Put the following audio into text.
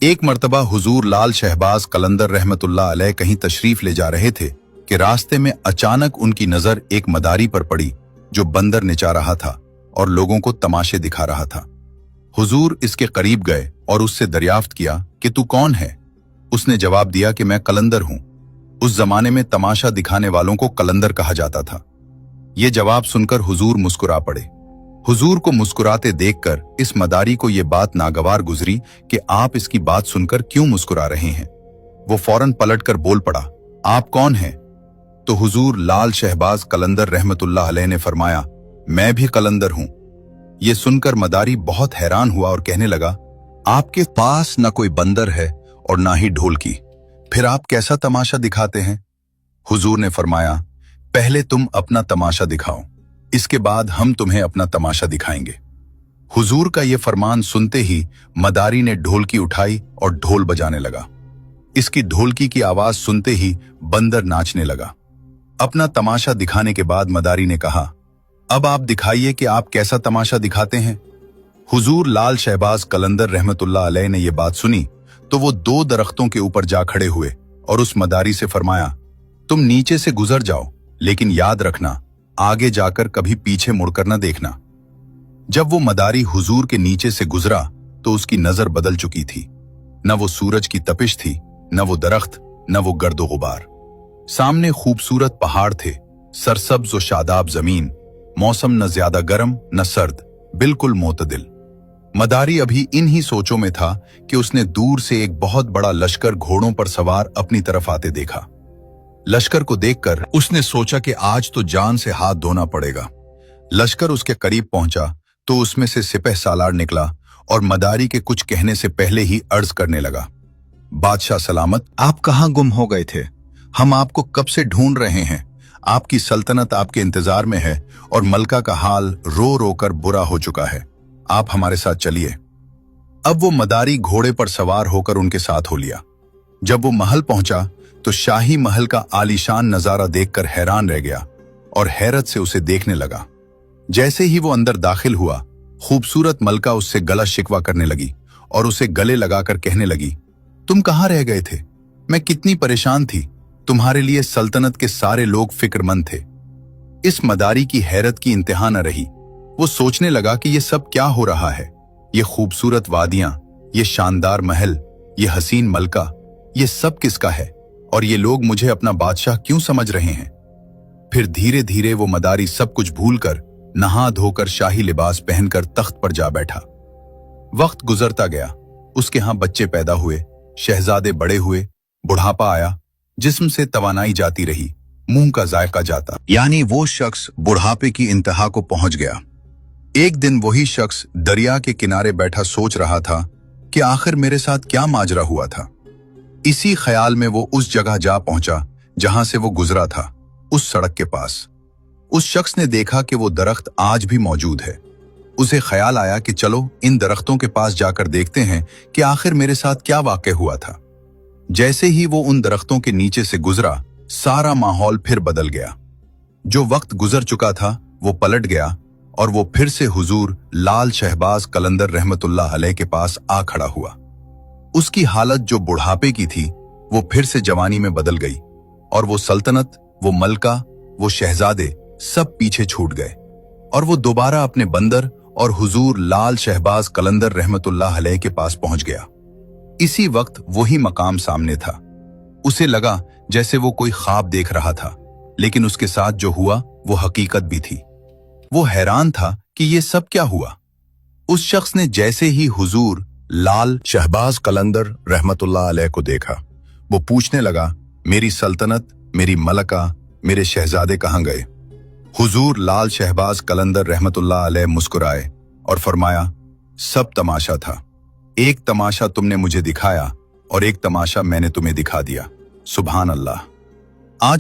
एक मर्तबा हुजूर लाल शहबाज कलंदर रहमतुल्लाह अलैह कहीं तशरीफ ले जा रहे थे कि रास्ते में अचानक उनकी नजर एक मदारी पर पड़ी जो बंदर निचा रहा था और लोगों को तमाशे दिखा रहा था। हुजूर इसके करीब गए और उससे दरियाफ्त किया कि तू कौन है। उसने जवाब दिया कि मैं कलंदर हूं। उस जमाने में तमाशा दिखाने वालों को कलंदर कहा जाता था। ये जवाब सुनकर हुजूर मुस्कुरा पड़े। हुजूर को मुस्कुराते देखकर इस मदारी को ये बात नागवार गुजरी कि आप इसकी बात सुनकर क्यों मुस्कुरा रहे हैं। वो फौरन पलटकर बोल पड़ा, आप कौन हैं? तो हुजूर लाल शहबाज कलंदर रहमतुल्लाह अलैह ने फरमाया, मैं भी कलंदर हूं। ये सुनकर मदारी बहुत हैरान हुआ और कहने लगा, आपके पास न कोई बंदर है और ना ही ढोलकी, फिर आप कैसा तमाशा दिखाते हैं? हुजूर ने फरमाया, पहले तुम अपना तमाशा दिखाओ, इसके बाद हम तुम्हें अपना तमाशा दिखाएंगे। हुजूर का ये फरमान सुनते ही मदारी ने ढोलकी उठाई और ढोल बजाने लगा। इसकी ढोलकी की आवाज सुनते ही बंदर नाचने लगा। अपना तमाशा दिखाने के बाद मदारी ने कहा, अब आप दिखाइए कि आप कैसा तमाशा दिखाते हैं। हुजूर लाल शहबाज कलंदर रहमतुल्लाह अलैह ने यह बात सुनी तो वो 2 दरख्तों के ऊपर जा खड़े हुए और उस मदारी से फरमाया, तुम नीचे से गुजर जाओ, लेकिन याद रखना आगे जाकर कभी पीछे मुड़कर न देखना। जब वो मदारी हुजूर के नीचे से गुजरा तो उसकी नजर बदल चुकी थी। न वो सूरज की तपिश थी, न वो दरख्त, न वो गर्दो गुबार। सामने खूबसूरत पहाड़ थे, सरसब्ज और शादाब जमीन, मौसम न ज्यादा गर्म न सर्द, बिल्कुल मोतदिल। मदारी अभी इन ही सोचों में था कि उसने दूर से एक बहुत बड़ा लश्कर घोड़ों पर सवार अपनी तरफ आते देखा। लश्कर को देखकर उसने सोचा कि आज तो जान से हाथ धोना पड़ेगा। लश्कर उसके करीब पहुंचा तो उसमें से सिपह सालार निकला और मदारी के कुछ कहने से पहले ही अर्ज करने लगा, बादशाह सलामत, आप कहां गुम हो गए थे? हम आपको कब से ढूंढ रहे हैं। आपकी सल्तनत आपके इंतजार में है और मलका का हाल रो रो कर बुरा हो चुका है। आप हमारे साथ चलिए। अब वो मदारी घोड़े पर सवार होकर उनके साथ हो लिया। जब वो महल पहुंचा तो शाही महल का आलीशान नजारा देखकर हैरान रह गया और हैरत से उसे देखने लगा। जैसे ही वो अंदर दाखिल हुआ, खूबसूरत मलका उससे गला शिकवा करने लगी और उसे गले लगाकर कहने लगी, तुम कहां रह गए थे? मैं कितनी परेशान थी। तुम्हारे लिए सल्तनत के सारे लोग फिक्रमंद थे। इस मदारी की हैरत की इंतहा न रही। वो सोचने लगा कि ये सब क्या हो रहा है। ये खूबसूरत वादियां, ये शानदार महल, ये हसीन मलका, ये सब किसका है और ये लोग मुझे अपना बादशाह क्यों समझ रहे हैं? फिर धीरे धीरे वो मदारी सब कुछ भूलकर नहा धोकर शाही लिबास पहनकर तख्त पर जा बैठा। वक्त गुजरता गया, उसके यहां बच्चे पैदा हुए, शहजादे बड़े हुए, बुढ़ापा आया, जिस्म से तवानाई जाती रही, मुंह का जायका जाता, यानी वो शख्स बुढ़ापे की इंतहा को पहुंच गया। एक दिन वही शख्स दरिया के किनारे बैठा सोच रहा था कि आखिर मेरे साथ क्या माजरा हुआ था। इसी ख्याल में वो उस जगह जा पहुंचा जहां से वो गुजरा था, उस सड़क के पास। उस शख्स ने देखा कि वो दरख्त आज भी मौजूद है। उसे ख्याल आया कि चलो इन दरख्तों के पास जाकर देखते हैं कि आखिर मेरे साथ क्या वाक़या हुआ था। जैसे ही वो उन दरख्तों के नीचे से गुजरा, सारा माहौल फिर बदल गया। जो वक्त गुजर चुका था वो पलट गया और वो फिर से हुजूर लाल शहबाज कलंदर रहमतुल्लाह अलैह के पास आ खड़ा हुआ। उसकी हालत जो बुढ़ापे की थी वो फिर से जवानी में बदल गई और वो सल्तनत, वो मलका, वो शहजादे सब पीछे छूट गए और वो दोबारा अपने बंदर और हुजूर लाल शहबाज कलंदर रहमतुल्लाह अलैह के पास पहुंच गया। इसी वक्त वही मकाम सामने था। उसे लगा जैसे वो कोई ख्वाब देख रहा था, लेकिन उसके साथ जो हुआ वो हकीकत भी थी। वो हैरान था कि ये सब क्या हुआ। उस शख्स ने जैसे ही हुजूर लाल शहबाज कलंदर रहमतुल्लाह अलैह को देखा, वो पूछने लगा, मेरी सल्तनत, मेरी मलका, मेरे शहजादे कहां गए? हुजूर लाल शहबाज कलंदर रहमतुल्लाह अलैह मुस्कुराए और फरमाया, सब तमाशा था। एक तमाशा तुमने मुझे दिखाया और एक तमाशा मैंने तुम्हें दिखा दिया। सुभान अल्लाह। आज